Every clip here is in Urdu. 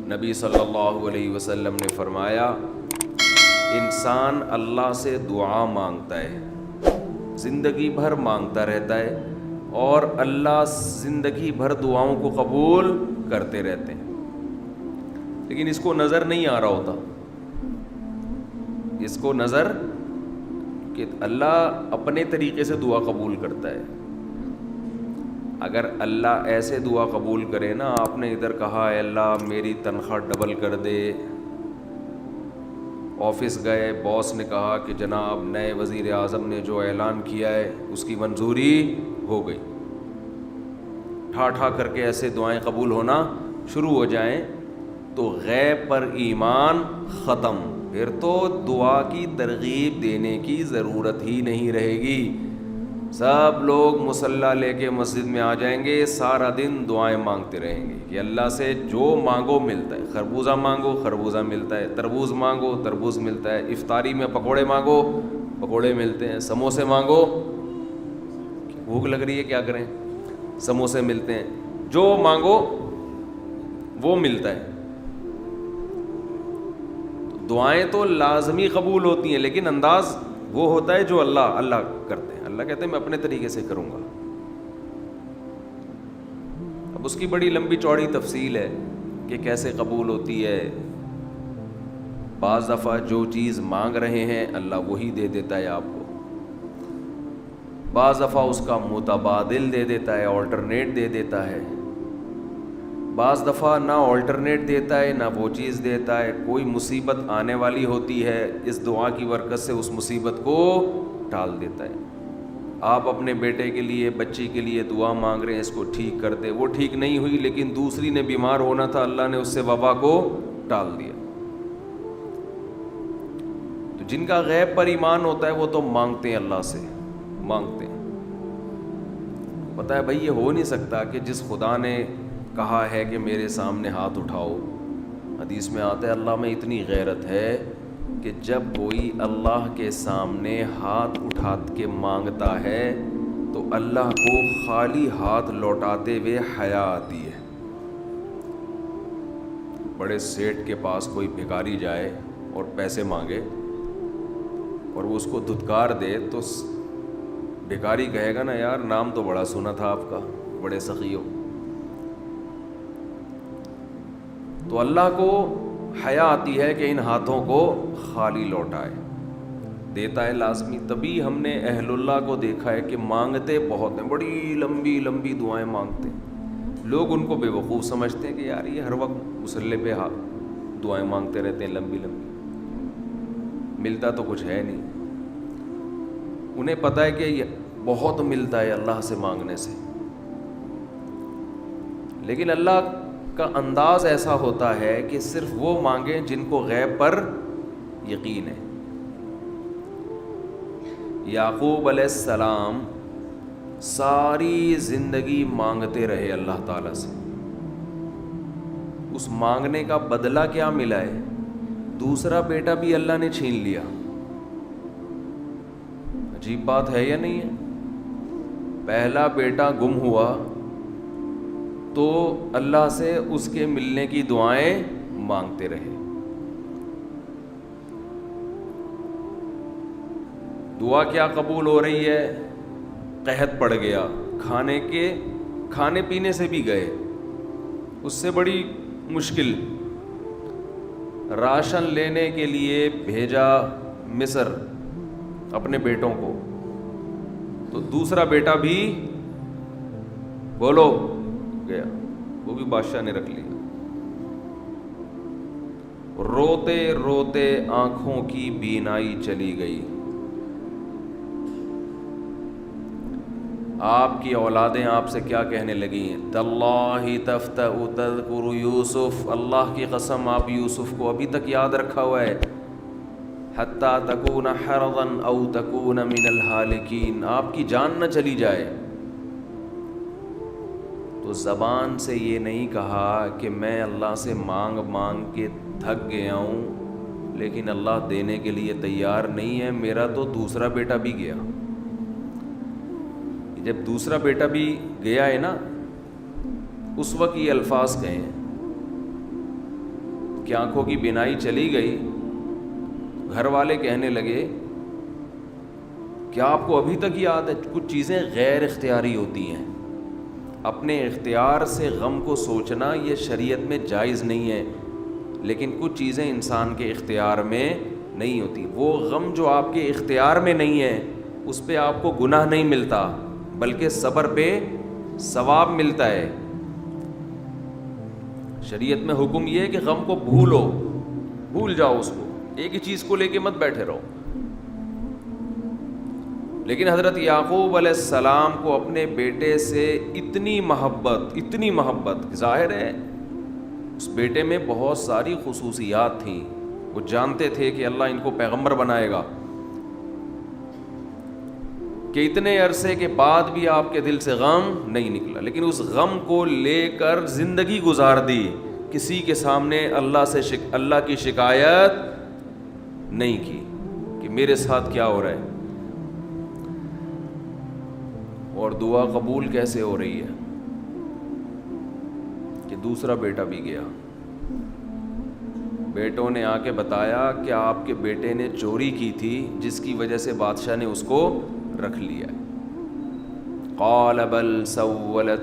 نبی صلی اللہ علیہ وسلم نے فرمایا انسان اللہ سے دعا مانگتا ہے, زندگی بھر مانگتا رہتا ہے, اور اللہ زندگی بھر دعاؤں کو قبول کرتے رہتے ہیں, لیکن اس کو نظر نہیں آ رہا ہوتا. اس کو نظر کہ اللہ اپنے طریقے سے دعا قبول کرتا ہے. اگر اللہ ایسے دعا قبول کرے نا, آپ نے ادھر کہا اے اللہ میری تنخواہ ڈبل کر دے, آفس گئے باس نے کہا کہ جناب نئے وزیر اعظم نے جو اعلان کیا ہے اس کی منظوری ہو گئی, ٹھا ٹھا کر کے ایسے دعائیں قبول ہونا شروع ہو جائیں تو غیب پر ایمان ختم. پھر تو دعا کی ترغیب دینے کی ضرورت ہی نہیں رہے گی. سب لوگ مصلی لے کے مسجد میں آ جائیں گے, سارا دن دعائیں مانگتے رہیں گے کہ اللہ سے جو مانگو ملتا ہے. خربوزہ مانگو خربوزہ ملتا ہے, تربوز مانگو تربوز ملتا ہے, افطاری میں پکوڑے مانگو پکوڑے ملتے ہیں, سموسے مانگو بھوک لگ رہی ہے کیا کریں سموسے ملتے ہیں, جو مانگو وہ ملتا ہے. دعائیں تو لازمی قبول ہوتی ہیں, لیکن انداز وہ ہوتا ہے جو اللہ کرتے ہیں. اللہ کہتے ہیں میں اپنے طریقے سے کروں گا. اب اس کی بڑی لمبی چوڑی تفصیل ہے کہ کیسے قبول ہوتی ہے. بعض دفعہ جو چیز مانگ رہے ہیں اللہ وہی دے دیتا ہے آپ کو, بعض دفعہ اس کا متبادل دے دیتا ہے, آلٹرنیٹ دے دیتا ہے, بعض دفعہ نہ آلٹرنیٹ دیتا ہے نہ وہ چیز دیتا ہے. کوئی مصیبت آنے والی ہوتی ہے, اس دعا کی برکت سے اس مصیبت کو ٹال دیتا ہے. آپ اپنے بیٹے کے لیے بچی کے لیے دعا مانگ رہے ہیں اس کو ٹھیک کر دے, وہ ٹھیک نہیں ہوئی لیکن دوسری نے بیمار ہونا تھا, اللہ نے اس سے وبا کو ٹال دیا. تو جن کا غیب پر ایمان ہوتا ہے وہ تو مانگتے ہیں, اللہ سے مانگتے ہیں. پتہ ہے بھائی یہ ہو نہیں سکتا کہ جس خدا نے کہا ہے کہ میرے سامنے ہاتھ اٹھاؤ, حدیث میں آتا ہے اللہ میں اتنی غیرت ہے کہ جب کوئی اللہ کے سامنے ہاتھ اٹھا کے مانگتا ہے تو اللہ کو خالی ہاتھ لوٹاتے ہوئے حیا آتی ہے. بڑے سیٹ کے پاس کوئی بھکاری جائے اور پیسے مانگے اور وہ اس کو دھتکار دے تو بھکاری کہے گا نا یار نام تو بڑا سنا تھا آپ کا, بڑے سخی ہو. تو اللہ کو حیا آتی ہے کہ ان ہاتھوں کو خالی لوٹائے, دیتا ہے لازمی. تبھی ہم نے اہل اللہ کو دیکھا ہے کہ مانگتے بہت ہیں, بڑی لمبی لمبی دعائیں مانگتے ہیں. لوگ ان کو بے وقوف سمجھتے ہیں کہ یار یہ ہر وقت مصلی پہ دعائیں مانگتے رہتے ہیں لمبی لمبی, ملتا تو کچھ ہے نہیں. انہیں پتہ ہے کہ یہ بہت ملتا ہے اللہ سے مانگنے سے, لیکن اللہ کا انداز ایسا ہوتا ہے کہ صرف وہ مانگیں جن کو غیب پر یقین ہے. یعقوب علیہ السلام ساری زندگی مانگتے رہے اللہ تعالیٰ سے. اس مانگنے کا بدلہ کیا ملا ہے؟ دوسرا بیٹا بھی اللہ نے چھین لیا. عجیب بات ہے یا نہیں ہے؟ پہلا بیٹا گم ہوا تو اللہ سے اس کے ملنے کی دعائیں مانگتے رہے. دعا کیا قبول ہو رہی ہے؟ قحط پڑ گیا, کھانے پینے سے بھی گئے, اس سے بڑی مشکل. راشن لینے کے لیے بھیجا مصر اپنے بیٹوں کو, تو دوسرا بیٹا بھی بولو گیا, وہ بھی بادشاہ نے رکھ لیا. روتے روتے آنکھوں کی بینائی چلی گئی. آپ کی اولادیں آپ سے کیا کہنے لگی؟ تاللہ تفتأ تذکر یوسف, اللہ کی قسم آپ یوسف کو ابھی تک یاد رکھا ہوا ہے. حتی تکون حرضا او تکون من الہالکین, آپ کی جان نہ چلی جائے. تو زبان سے یہ نہیں کہا کہ میں اللہ سے مانگ مانگ کے تھک گیا ہوں لیکن اللہ دینے کے لیے تیار نہیں ہے, میرا تو دوسرا بیٹا بھی گیا. جب دوسرا بیٹا بھی گیا ہے نا, اس وقت یہ الفاظ کہیں کہ آنکھوں کی بینائی چلی گئی، گھر والے کہنے لگے کیا آپ کو ابھی تک یاد ہے؟ کچھ چیزیں غیر اختیاری ہوتی ہیں، اپنے اختیار سے غم کو سوچنا یہ شریعت میں جائز نہیں ہے، لیکن کچھ چیزیں انسان کے اختیار میں نہیں ہوتی۔ وہ غم جو آپ کے اختیار میں نہیں ہے اس پہ آپ کو گناہ نہیں ملتا، بلکہ صبر پہ ثواب ملتا ہے۔ شریعت میں حکم یہ ہے کہ غم کو بھول جاؤ، اس کو ایک ہی چیز کو لے کے مت بیٹھے رہو۔ لیکن حضرت یعقوب علیہ السلام کو اپنے بیٹے سے اتنی محبت، ظاہر ہے اس بیٹے میں بہت ساری خصوصیات تھیں، وہ جانتے تھے کہ اللہ ان کو پیغمبر بنائے گا، کہ اتنے عرصے کے بعد بھی آپ کے دل سے غم نہیں نکلا، لیکن اس غم کو لے کر زندگی گزار دی، کسی کے سامنے اللہ کی شکایت نہیں کی کہ میرے ساتھ کیا ہو رہا ہے۔ اور دعا قبول کیسے ہو رہی ہے کہ دوسرا بیٹا بھی گیا، بیٹوں نے آ کے بتایا کہ آپ کے بیٹے نے چوری کی تھی جس کی وجہ سے بادشاہ نے اس کو رکھ لیا۔ قال بل سولت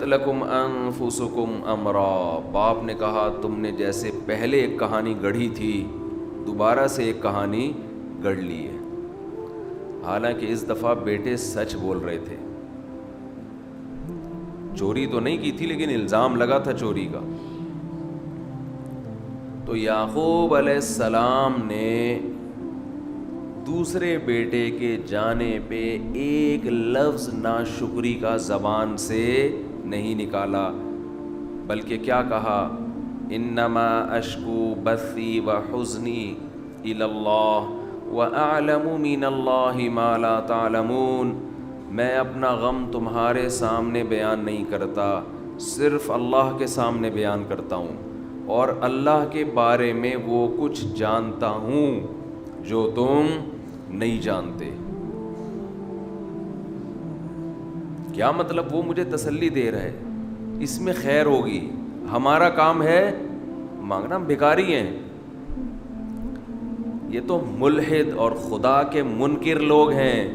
لکم انفسکم امرا، باپ نے کہا تم نے جیسے پہلے ایک کہانی گڑھی تھی دوبارہ سے ایک کہانی گڑھ لی ہے۔ حالانکہ اس دفعہ بیٹے سچ بول رہے تھے، چوری تو نہیں کی تھی لیکن الزام لگا تھا چوری کا۔ تو یعقوب علیہ السلام نے دوسرے بیٹے کے جانے پہ ایک لفظ ناشکری کا زبان سے نہیں نکالا، بلکہ کیا کہا؟ انما اشکو بثی وحزنی الی اللہ واعلم من اللہ ما لا تعلمون، میں اپنا غم تمہارے سامنے بیان نہیں کرتا، صرف اللہ کے سامنے بیان کرتا ہوں، اور اللہ کے بارے میں وہ کچھ جانتا ہوں جو تم نہیں جانتے۔ کیا مطلب؟ وہ مجھے تسلی دے رہا ہے، اس میں خیر ہوگی، ہمارا کام ہے مانگنا، ہم بھکاری ہیں۔ یہ تو ملحد اور خدا کے منکر لوگ ہیں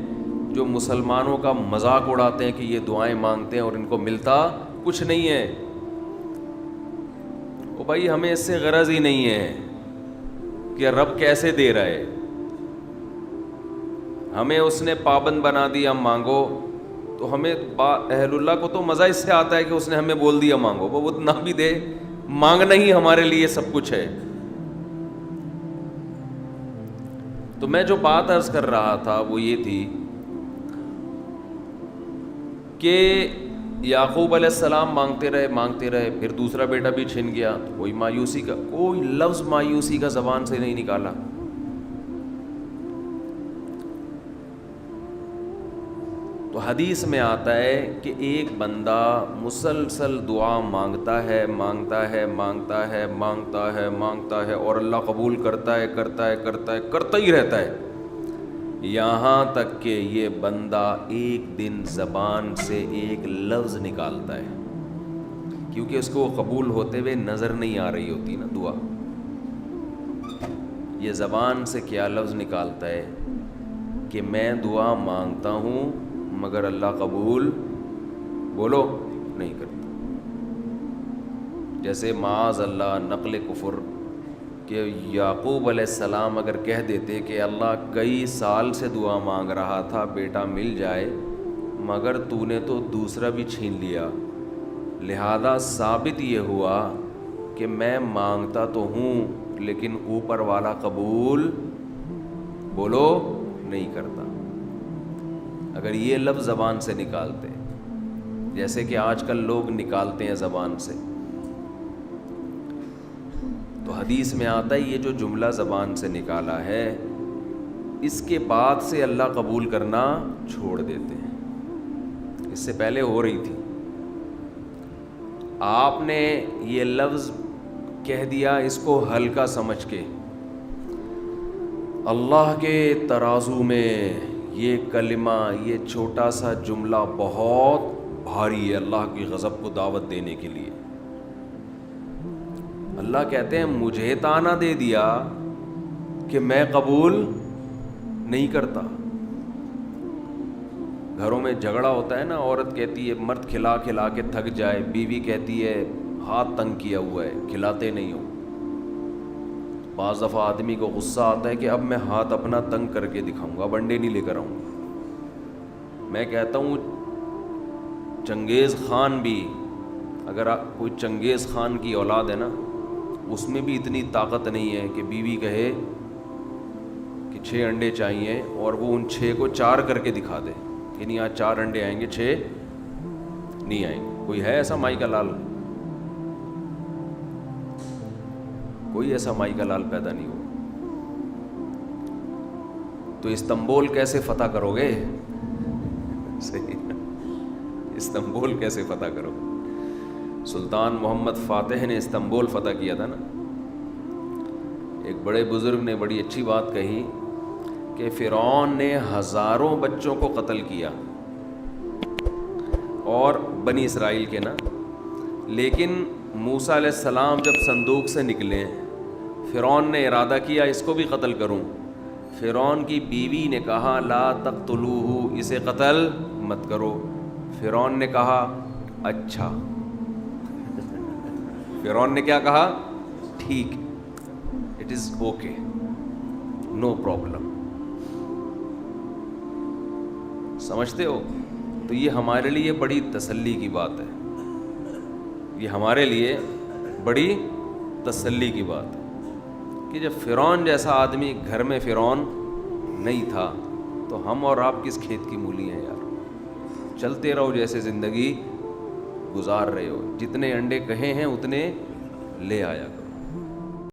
جو مسلمانوں کا مذاق اڑاتے ہیں کہ یہ دعائیں مانگتے ہیں اور ان کو ملتا کچھ نہیں ہے۔ او بھائی ہمیں اس سے غرض ہی نہیں ہے کہ رب کیسے دے رہا ہے، ہمیں اس نے پابند بنا دیا مانگو، تو ہمیں اہل اللہ کو تو مزہ اس سے آتا ہے کہ اس نے ہمیں بول دیا مانگو، وہ نہ بھی دے، مانگنا ہی ہمارے لیے سب کچھ ہے۔ تو میں جو بات عرض کر رہا تھا وہ یہ تھی کہ یعقوب علیہ السلام مانگتے رہے، پھر دوسرا بیٹا بھی چھن گیا، تو کوئی لفظ مایوسی کا زبان سے نہیں نکالا۔ تو حدیث میں آتا ہے کہ ایک بندہ مسلسل دعا مانگتا ہے اور اللہ قبول کرتا ہی رہتا ہے، یہاں تک کہ یہ بندہ ایک دن زبان سے ایک لفظ نکالتا ہے، کیونکہ اس کو قبول ہوتے ہوئے نظر نہیں آ رہی ہوتی نا دعا، یہ زبان سے کیا لفظ نکالتا ہے کہ میں دعا مانگتا ہوں مگر اللہ قبول بولو نہیں کرتا۔ جیسے معاذ اللہ نقل کفر، کہ یعقوب علیہ السلام اگر کہہ دیتے کہ اللہ کئی سال سے دعا مانگ رہا تھا بیٹا مل جائے، مگر تو نے تو دوسرا بھی چھین لیا، لہذا ثابت یہ ہوا کہ میں مانگتا تو ہوں لیکن اوپر والا قبول بولو نہیں کرتا۔ اگر یہ لفظ زبان سے نکالتے، جیسے کہ آج کل لوگ نکالتے ہیں زبان سے، تو حدیث میں آتا ہے یہ جو جملہ زبان سے نکالا ہے اس کے بعد سے اللہ قبول کرنا چھوڑ دیتے ہیں، اس سے پہلے ہو رہی تھی، آپ نے یہ لفظ کہہ دیا اس کو ہلکا سمجھ کے، اللہ کے ترازو میں یہ کلمہ، یہ چھوٹا سا جملہ بہت بھاری ہے اللہ کی غضب کو دعوت دینے کے لیے. اللہ کہتے ہیں مجھے تانا دے دیا کہ میں قبول نہیں کرتا. گھروں میں جھگڑا ہوتا ہے نا, عورت کہتی ہے مرد کھلا کھلا کے تھک جائے, بیوی کہتی ہے ہاتھ تنگ کیا ہوا ہے کھلاتے نہیں ہو. بعض دفعہ آدمی کو غصہ آتا ہے کہ اب میں ہاتھ اپنا تنگ کر کے دکھاؤں گا, اب انڈے نہیں لے کر آؤں گا. میں کہتا ہوں چنگیز خان بھی, اگر کوئی چنگیز خان کی اولاد ہے نا, اس میں بھی اتنی طاقت نہیں ہے کہ بیوی کہے کہ 6 انڈے چاہیے اور وہ ان 6 کو 4 کر کے دکھا دے کہ نہیں آج 4 انڈے آئیں گے 6 نہیں آئیں گے. کوئی ہے ایسا مائی کا لال؟ کوئی ایسا مائی کا لال پیدا نہیں ہو. تو استنبول کیسے فتح کرو گے؟ صحیح, استنبول کیسے فتح کرو گے؟ سلطان محمد فاتح نے استنبول فتح کیا تھا نا. ایک بڑے بزرگ نے بڑی اچھی بات کہی کہ فرعون نے ہزاروں بچوں کو قتل کیا اور بنی اسرائیل کے نا, لیکن موسیٰ علیہ السلام جب صندوق سے نکلے فرعون نے ارادہ کیا اس کو بھی قتل کروں. فرعون کی بیوی نے کہا لا تقتلوہ, اسے قتل مت کرو. فرعون نے کہا اچھا. فرعون نے کیا کہا؟ ٹھیک, it is okay, no problem. سمجھتے ہو؟ تو یہ ہمارے لیے بڑی تسلی کی بات ہے, یہ ہمارے لیے بڑی تسلی کی بات ہے کہ جب فرعون جیسا آدمی گھر میں فرعون نہیں تھا تو ہم اور آپ کس کھیت کی مولی ہیں یار. چلتے رہو جیسے زندگی گزار رہے ہو, جتنے انڈے کہے ہیں اتنے لے آیا کرو.